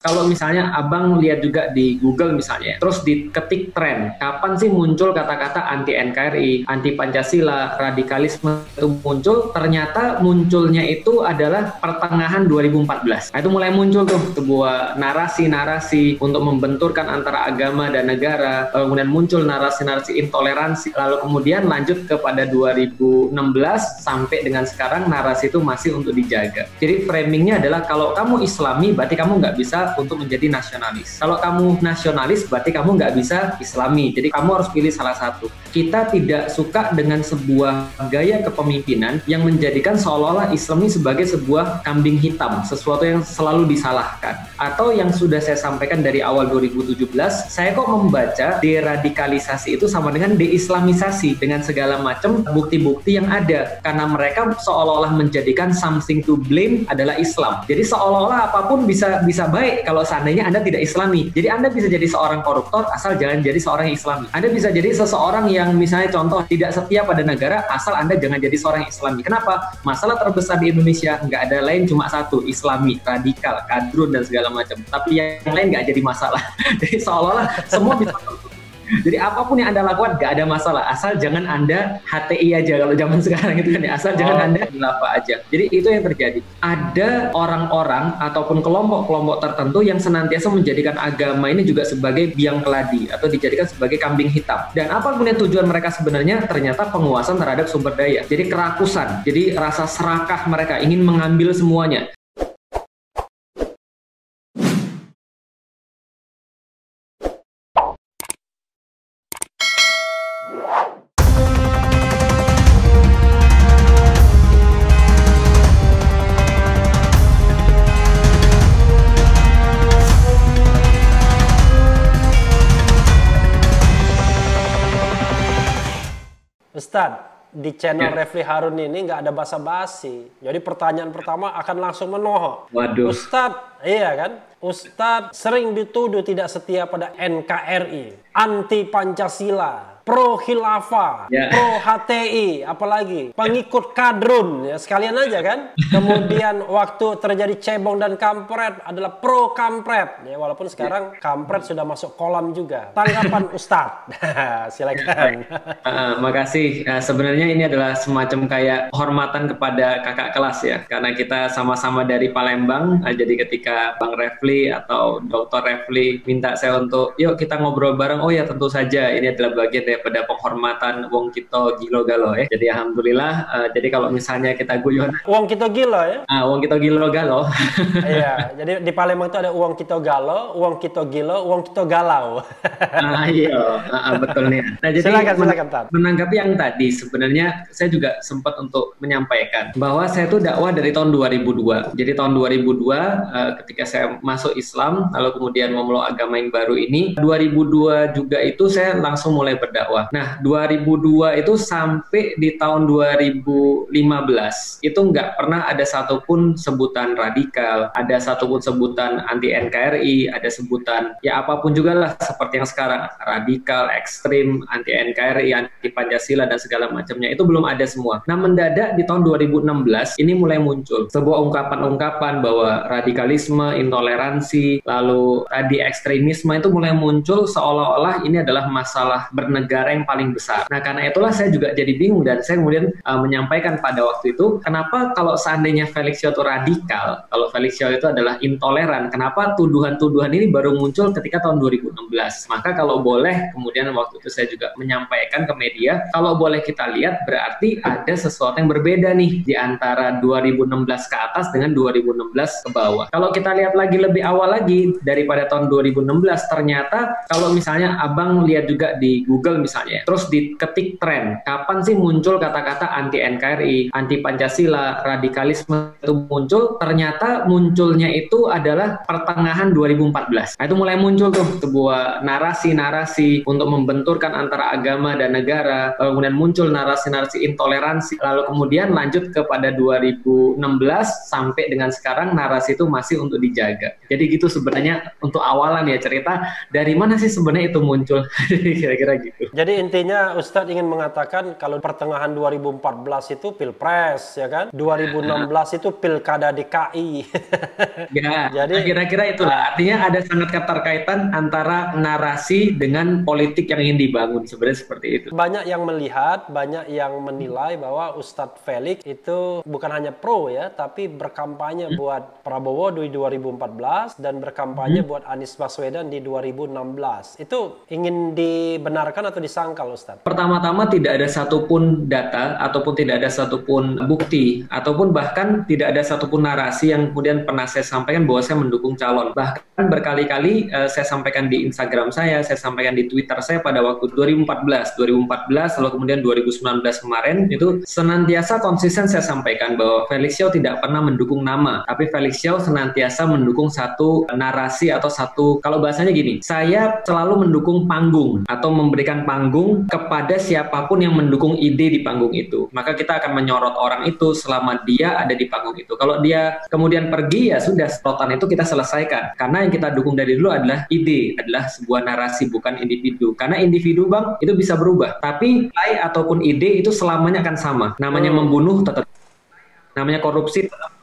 Kalau misalnya abang lihat juga di Google misalnya, terus diketik tren, kapan sih muncul kata-kata anti NKRI, anti Pancasila, radikalisme itu muncul? Ternyata munculnya itu adalah pertengahan 2014. Nah, itu mulai muncul tuh sebuah narasi-narasi untuk membenturkan antara agama dan negara, kemudian muncul narasi-narasi intoleransi, lalu kemudian lanjut kepada 2016 sampai dengan sekarang narasi itu masih untuk dijaga. Jadi framingnya adalah kalau kamu Islami berarti kamu nggak bisa untuk menjadi nasionalis. Kalau kamu nasionalis berarti kamu nggak bisa Islami. Jadi kamu harus pilih salah satu. Kita tidak suka dengan sebuah gaya kepemimpinan yang menjadikan seolah-olah Islam ini sebagai sebuah kambing hitam, sesuatu yang selalu disalahkan. Atau yang sudah saya sampaikan dari awal 2017, saya kok membaca deradikalisasi itu sama dengan deislamisasi dengan segala macam bukti-bukti yang ada. Karena mereka seolah-olah menjadikan something to blame adalah Islam. Jadi seolah-olah apapun bisa baik kalau seandainya Anda tidak Islami. Jadi Anda bisa jadi seorang koruptor asal jangan jadi seorang yang Islami. Anda bisa jadi seseorang yang misalnya contoh tidak setia pada negara asal Anda jangan jadi seorang Islami. Kenapa? Masalah terbesar di Indonesia nggak ada lain cuma satu, Islami, radikal, kadrun dan segala macam. Tapi yang lain nggak jadi masalah. Jadi seolah-olah semua bisa. Jadi apapun yang Anda lakukan gak ada masalah, asal jangan Anda HTI aja kalau zaman sekarang itu kan ya, asal jangan Anda khilafah aja. Jadi itu yang terjadi. Ada orang-orang ataupun kelompok-kelompok tertentu yang senantiasa menjadikan agama ini juga sebagai biang keladi atau dijadikan sebagai kambing hitam. Dan apa kemudian tujuan mereka sebenarnya? Ternyata penguasaan terhadap sumber daya. Jadi kerakusan, jadi rasa serakah mereka ingin mengambil semuanya. Ustadz, di channel Refli Harun ini nggak ada basa-basi. Jadi pertanyaan pertama akan langsung menohok. Waduh. Ustadz, iya kan? Ustadz sering dituduh tidak setia pada NKRI, anti Pancasila, pro khilafah, pro HTI, apalagi pengikut kadrun, ya sekalian aja kan. Kemudian waktu terjadi cebong dan kampret adalah pro kampret, ya walaupun sekarang kampret sudah masuk kolam juga. Tanggapan Ustadz, silakan. Makasih. Sebenarnya ini adalah semacam kayak hormatan kepada kakak kelas ya, karena kita sama-sama dari Palembang. Jadi ketika Bang Refli atau Dr. Refli minta saya untuk yuk kita ngobrol bareng, oh ya tentu saja, ini adalah bagian daripada penghormatan wong kita gilo galo ya. Jadi alhamdulillah, jadi kalau misalnya kita guyon wong kita gilo ya, wong kita gilo galo. Iya, jadi di Palembang itu ada uang kita galo, uang kita gilo, uang kita galau. Iya, betul nih. Nah, jadi silakan Tad. Menanggapi yang tadi, sebenarnya saya juga sempat untuk menyampaikan bahwa saya itu dakwah dari tahun 2002. Jadi tahun 2002 ketika saya masuk Islam, lalu kemudian memeluk agama yang baru ini, 2002 juga itu saya langsung mulai berdakwah. Nah, 2002 itu sampai di tahun 2015 itu nggak pernah ada satupun sebutan radikal, ada satupun sebutan anti NKRI, ada sebutan ya apapun juga lah seperti yang sekarang, radikal, ekstrim, anti NKRI, anti Pancasila dan segala macamnya, itu belum ada semua. Nah, mendadak di tahun 2016 ini mulai muncul sebuah ungkapan-ungkapan bahwa radikalisme, intoleransi, lalu tadi ekstremisme itu mulai muncul seolah-olah ini adalah masalah bernegara yang paling besar. Nah, karena itulah saya juga jadi bingung dan saya kemudian menyampaikan pada waktu itu, kenapa kalau seandainya Felix Xiao itu radikal, kalau Felix Xiao itu adalah intoleran, kenapa tuduhan-tuduhan ini baru muncul ketika tahun 2016? Maka kalau boleh, kemudian waktu itu saya juga menyampaikan ke media, kalau boleh kita lihat berarti ada sesuatu yang berbeda nih di antara 2016 ke atas dengan 2016 ke bawah. Kalau kita lihat lagi lebih awal lagi daripada tahun 2016, ternyata kalau misalnya abang lihat juga di Google misalnya, terus diketik tren, kapan sih muncul kata-kata anti NKRI, anti Pancasila, radikalisme itu muncul, ternyata munculnya itu adalah pertengahan 2014. Nah, itu mulai muncul tuh sebuah narasi-narasi untuk membenturkan antara agama dan negara, kemudian muncul narasi-narasi intoleransi, lalu kemudian lanjut kepada 2016 sampai dengan sekarang narasi itu masih untuk dijaga. Jadi gitu sebenarnya untuk awalan ya cerita, dari mana sih sebenarnya itu muncul? Kira-kira gitu. Jadi intinya Ustadz ingin mengatakan kalau pertengahan 2014 itu Pilpres, ya kan? 2016 itu Pilkada DKI. Ya, jadi kira-kira itulah. Artinya ada sangat keterkaitan antara narasi dengan politik yang ingin dibangun. Sebenarnya seperti itu. Banyak yang melihat, banyak yang menilai bahwa Ustadz Felix itu bukan hanya pro ya, tapi berkampanye buat Prabowo di 2014 dan berkampanye buat Anies Baswedan di 2016. Itu ingin dibenarkan atau disangkal, Ustadz? Pertama-tama tidak ada satupun data ataupun tidak ada satupun bukti ataupun bahkan tidak ada satupun narasi yang kemudian pernah saya sampaikan bahwa saya mendukung calon. Bahkan berkali-kali saya sampaikan di Instagram saya sampaikan di Twitter saya pada waktu 2014, lalu kemudian 2019 kemarin itu senantiasa konsisten saya sampaikan bahwa Felix Xiao tidak pernah mendukung nama, tapi Felix Xiao senantiasa mendukung satu narasi atau satu, kalau bahasanya gini, saya selalu mendukung panggung atau memberikan panggung kepada siapapun yang mendukung ide di panggung itu. Maka kita akan menyorot orang itu selama dia ada di panggung itu. Kalau dia kemudian pergi, ya sudah, sorotan itu kita selesaikan. Karena yang kita dukung dari dulu adalah ide, adalah sebuah narasi, bukan individu. Karena individu, Bang, itu bisa berubah. Tapi nilai ataupun ide itu selamanya akan sama. Namanya membunuh tetap, namanya korupsi tetap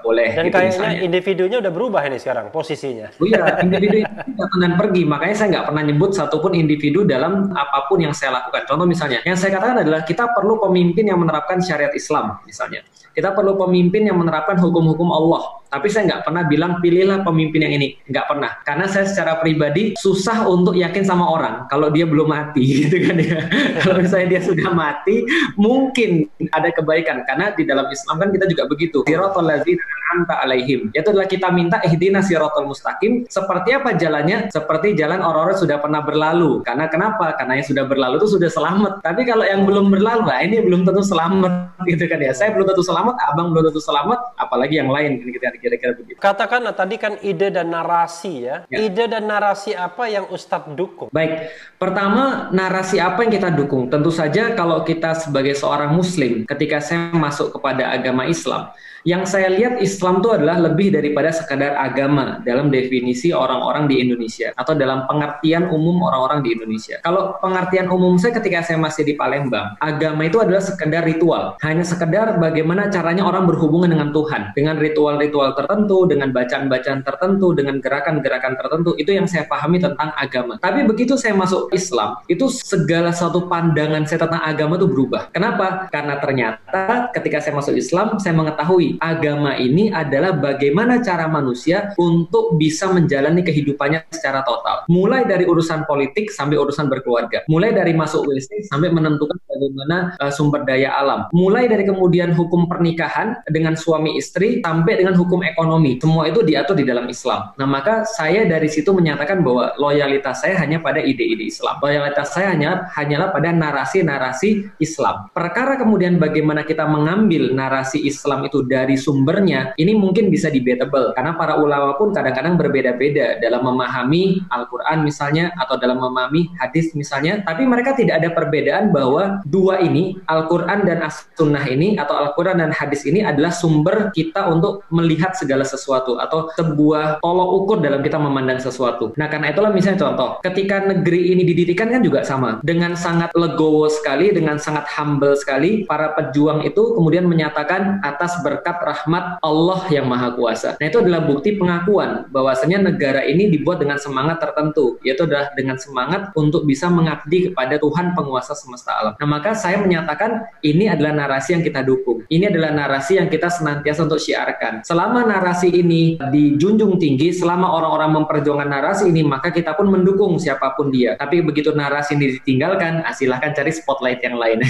boleh. Dan gitu, kayaknya misalnya individunya udah berubah ini sekarang posisinya. Oh iya, individu itu datang dan pergi. Makanya saya nggak pernah nyebut satupun individu dalam apapun yang saya lakukan. Contoh misalnya, yang saya katakan adalah kita perlu pemimpin yang menerapkan syariat Islam, misalnya. Kita perlu pemimpin yang menerapkan hukum-hukum Allah. Tapi saya nggak pernah bilang pilihlah pemimpin yang ini. Nggak pernah. Karena saya secara pribadi susah untuk yakin sama orang kalau dia belum mati, gitu kan ya. Kalau misalnya dia sudah mati, mungkin ada kebaikan. Karena di dalam Islam kan kita juga begitu. Siratal ladzina an'amta alaihim. Itu adalah kita minta ihdinas siratal mustaqim. Seperti apa jalannya? Seperti jalan orang-orang sudah pernah berlalu. Karena kenapa? Karena yang sudah berlalu itu sudah selamat. Tapi kalau yang belum berlalu, nah ini belum tentu selamat, gitu kan ya. Saya belum tentu selamat, abang belum tentu selamat, apalagi yang lain, kira-kira begitu. Katakanlah tadi kan ide dan narasi ya. Ide dan narasi apa yang Ustadz dukung? Baik, pertama narasi apa yang kita dukung? Tentu saja kalau kita sebagai seorang muslim, ketika saya masuk kepada agama Islam, yang saya lihat Islam itu adalah lebih daripada sekadar agama dalam definisi orang-orang di Indonesia atau dalam pengertian umum orang-orang di Indonesia. Kalau pengertian umum saya ketika saya masih di Palembang, agama itu adalah sekedar ritual. Hanya sekedar bagaimana caranya orang berhubungan dengan Tuhan. Dengan ritual-ritual tertentu, dengan bacaan-bacaan tertentu, dengan gerakan-gerakan tertentu. Itu yang saya pahami tentang agama. Tapi begitu saya masuk Islam, itu segala satu pandangan saya tentang agama itu berubah. Kenapa? Karena ternyata ketika saya masuk Islam, saya mengetahui agama ini adalah bagaimana cara manusia untuk bisa menjalani kehidupannya secara total. Mulai dari urusan politik sampai urusan berkeluarga. Mulai dari masuk WC sampai menentukan bagaimana sumber daya alam. Mulai dari kemudian hukum pernikahan dengan suami istri sampai dengan hukum ekonomi. Semua itu diatur di dalam Islam. Nah, maka saya dari situ menyatakan bahwa loyalitas saya hanya pada ide-ide Islam. Loyalitas saya hanyalah pada narasi-narasi Islam. Perkara kemudian bagaimana kita mengambil narasi Islam itu dari sumbernya, ini mungkin bisa debatable karena para ulama pun kadang-kadang berbeda-beda dalam memahami Al-Quran misalnya atau dalam memahami hadis misalnya, tapi mereka tidak ada perbedaan bahwa dua ini, Al-Quran dan As-Sunnah ini atau Al-Quran dan hadis ini adalah sumber kita untuk melihat segala sesuatu atau sebuah tolok ukur dalam kita memandang sesuatu. Nah, karena itulah misalnya contoh, ketika negeri ini didirikan kan juga sama, dengan sangat legowo sekali, dengan sangat humble sekali, para pejuang itu kemudian menyatakan atas berkat rahmat Allah yang Maha Kuasa. Nah, itu adalah bukti pengakuan bahwasanya negara ini dibuat dengan semangat tertentu, yaitu adalah dengan semangat untuk bisa mengabdi kepada Tuhan penguasa semesta alam. Nah, maka saya menyatakan ini adalah narasi yang kita dukung. Ini adalah narasi yang kita senantiasa untuk syiarkan. Selama narasi ini dijunjung tinggi, selama orang-orang memperjuangkan narasi ini, maka kita pun mendukung siapapun dia. Tapi begitu narasi ini ditinggalkan, silahkan cari spotlight yang lain.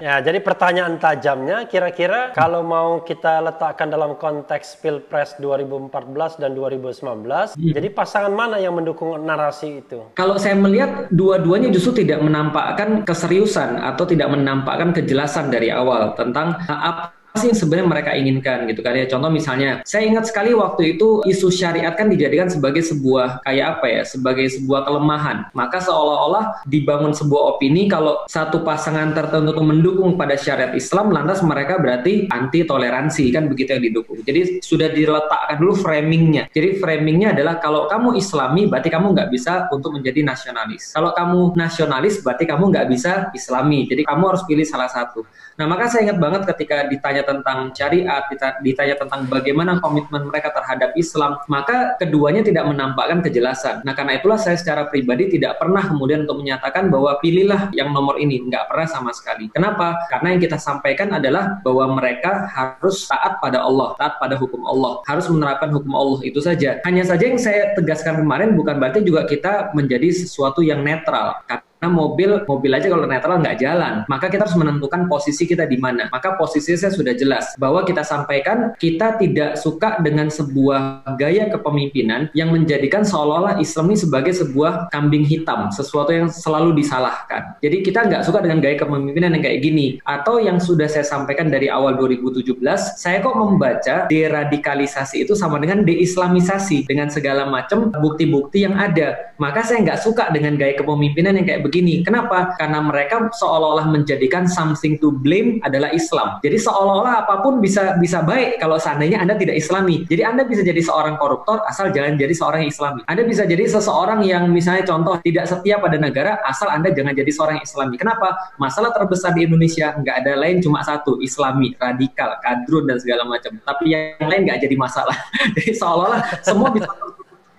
Ya, jadi pertanyaan tajamnya, kira-kira kalau mau kita letakkan dalam konteks Pilpres 2014 dan 2019, jadi pasangan mana yang mendukung narasi itu? Kalau saya melihat dua-duanya justru tidak menampakkan keseriusan atau tidak menampakkan kejelasan dari awal tentang apa sih yang sebenarnya mereka inginkan gitu kan ya. Contoh misalnya, saya ingat sekali waktu itu isu syariat kan dijadikan sebagai sebuah kayak apa ya, sebagai sebuah kelemahan. Maka seolah-olah dibangun sebuah opini kalau satu pasangan tertentu mendukung pada syariat Islam, lantas mereka berarti anti toleransi, kan begitu yang didukung. Jadi sudah diletakkan dulu framingnya. Jadi framingnya adalah kalau kamu Islami berarti kamu nggak bisa untuk menjadi nasionalis. Kalau kamu nasionalis berarti kamu nggak bisa Islami. Jadi kamu harus pilih salah satu. Nah, maka saya ingat banget ketika ditanya tentang syariat, ditanya tentang bagaimana komitmen mereka terhadap Islam, maka keduanya tidak menampakkan kejelasan. Nah, karena itulah saya secara pribadi tidak pernah kemudian untuk menyatakan bahwa pilihlah yang nomor ini, nggak pernah sama sekali. Kenapa? Karena yang kita sampaikan adalah bahwa mereka harus taat pada Allah, taat pada hukum Allah, harus menerapkan hukum Allah, itu saja. Hanya saja yang saya tegaskan kemarin bukan berarti juga kita menjadi sesuatu yang netral. Karena mobil aja kalau netral nggak jalan, maka kita harus menentukan posisi kita di mana. Maka posisi saya sudah jelas bahwa kita sampaikan kita tidak suka dengan sebuah gaya kepemimpinan yang menjadikan seolah-olah Islam ini sebagai sebuah kambing hitam, sesuatu yang selalu disalahkan. Jadi kita nggak suka dengan gaya kepemimpinan yang kayak gini. Atau yang sudah saya sampaikan dari awal 2017, saya kok membaca deradikalisasi itu sama dengan deislamisasi dengan segala macam bukti-bukti yang ada. Maka saya nggak suka dengan gaya kepemimpinan yang kayak begini. Kenapa? Karena mereka seolah-olah menjadikan something to blame adalah Islam. Jadi seolah-olah apapun bisa baik kalau seandainya Anda tidak Islami. Jadi Anda bisa jadi seorang koruptor asal jangan jadi seorang yang Islami. Anda bisa jadi seseorang yang misalnya contoh tidak setia pada negara asal Anda jangan jadi seorang Islami. Kenapa? Masalah terbesar di Indonesia nggak ada lain cuma satu, Islami, radikal, kadrun dan segala macam. Tapi yang lain nggak jadi masalah. Jadi seolah-olah semua bisa.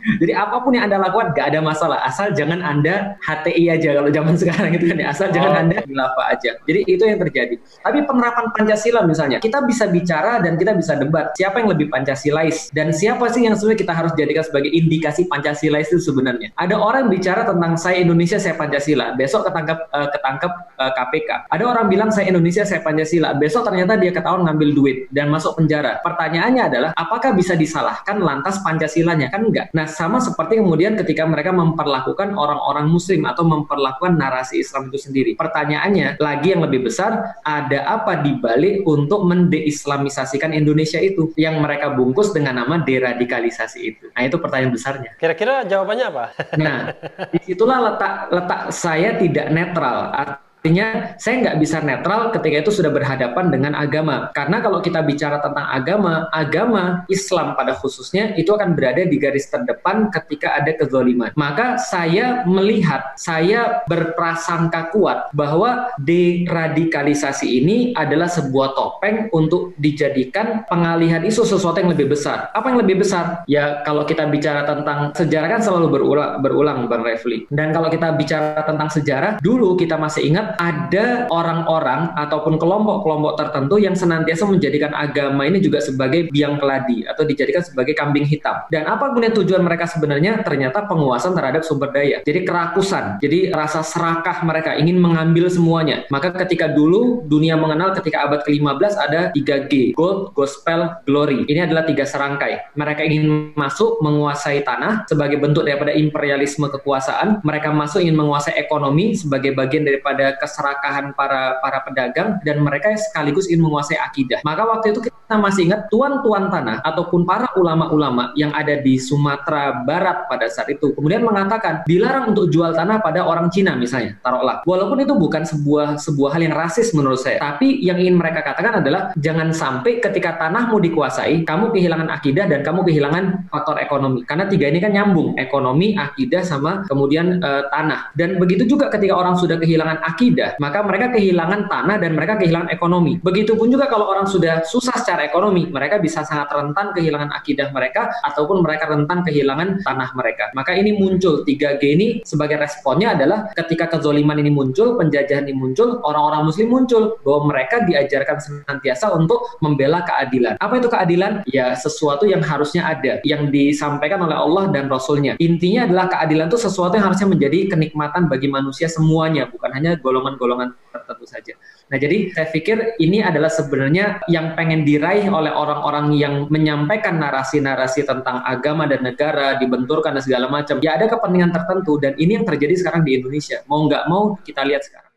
Jadi apapun yang Anda lakukan gak ada masalah, asal jangan Anda HTI aja kalau zaman sekarang itu kan ya, asal jangan Anda khilafah aja. Jadi itu yang terjadi. Tapi penerapan Pancasila misalnya, kita bisa bicara dan kita bisa debat siapa yang lebih Pancasilais dan siapa sih yang sebenarnya kita harus jadikan sebagai indikasi Pancasilais itu sebenarnya. Ada orang bicara tentang saya Indonesia, saya Pancasila, besok ketangkep KPK. Ada orang bilang saya Indonesia, saya Pancasila, besok ternyata dia ketahuan ngambil duit dan masuk penjara. Pertanyaannya adalah apakah bisa disalahkan lantas Pancasilanya? Kan enggak. Nah, sama seperti kemudian ketika mereka memperlakukan orang-orang muslim atau memperlakukan narasi Islam itu sendiri. Pertanyaannya lagi yang lebih besar, ada apa di balik untuk mendeislamisasikan Indonesia itu yang mereka bungkus dengan nama deradikalisasi itu? Nah, itu pertanyaan besarnya. Kira-kira jawabannya apa? Nah, disitulah letak saya tidak netral. Artinya saya nggak bisa netral ketika itu sudah berhadapan dengan agama. Karena kalau kita bicara tentang agama Islam pada khususnya itu akan berada di garis terdepan ketika ada kezaliman. Maka saya melihat, saya berprasangka kuat bahwa deradikalisasi ini adalah sebuah topeng untuk dijadikan pengalihan isu sesuatu yang lebih besar. Apa yang lebih besar? Ya kalau kita bicara tentang sejarah kan selalu berulang Bang Refli. Dan kalau kita bicara tentang sejarah, dulu kita masih ingat ada orang-orang ataupun kelompok-kelompok tertentu yang senantiasa menjadikan agama ini juga sebagai biang keladi atau dijadikan sebagai kambing hitam. Dan apa kemudian tujuan mereka sebenarnya? Ternyata penguasaan terhadap sumber daya. Jadi kerakusan, jadi rasa serakah mereka ingin mengambil semuanya. Maka ketika dulu dunia mengenal ketika abad ke-15 ada 3G, Gold, Gospel, Glory. Ini adalah 3 serangkai. Mereka ingin masuk menguasai tanah sebagai bentuk daripada imperialisme kekuasaan. Mereka masuk ingin menguasai ekonomi sebagai bagian daripada keserakahan para pedagang, dan mereka sekaligus ingin menguasai akidah. Maka waktu itu kita masih ingat tuan-tuan tanah ataupun para ulama-ulama yang ada di Sumatera Barat pada saat itu kemudian mengatakan dilarang untuk jual tanah pada orang Cina misalnya, taruhlah. Walaupun itu bukan sebuah hal yang rasis menurut saya, tapi yang ingin mereka katakan adalah jangan sampai ketika tanahmu dikuasai, kamu kehilangan akidah dan kamu kehilangan faktor ekonomi. Karena 3 ini kan nyambung, ekonomi, akidah, sama kemudian tanah. Dan begitu juga ketika orang sudah kehilangan akidah, maka mereka kehilangan tanah dan mereka kehilangan ekonomi. Begitupun juga kalau orang sudah susah secara ekonomi, mereka bisa sangat rentan kehilangan akidah mereka ataupun mereka rentan kehilangan tanah mereka. Maka ini muncul 3G ini sebagai responnya adalah ketika kezoliman ini muncul, penjajahan ini muncul, orang-orang muslim muncul bahwa mereka diajarkan senantiasa untuk membela keadilan. Apa itu keadilan? Ya sesuatu yang harusnya ada, yang disampaikan oleh Allah dan Rasulnya. Intinya adalah keadilan itu sesuatu yang harusnya menjadi kenikmatan bagi manusia semuanya, bukan hanya golongan-golongan tertentu saja. Nah, jadi saya pikir ini adalah sebenarnya yang pengen diraih oleh orang-orang yang menyampaikan narasi-narasi tentang agama dan negara, dibenturkan dan segala macam. Ya ada kepentingan tertentu dan ini yang terjadi sekarang di Indonesia. Mau nggak mau kita lihat sekarang.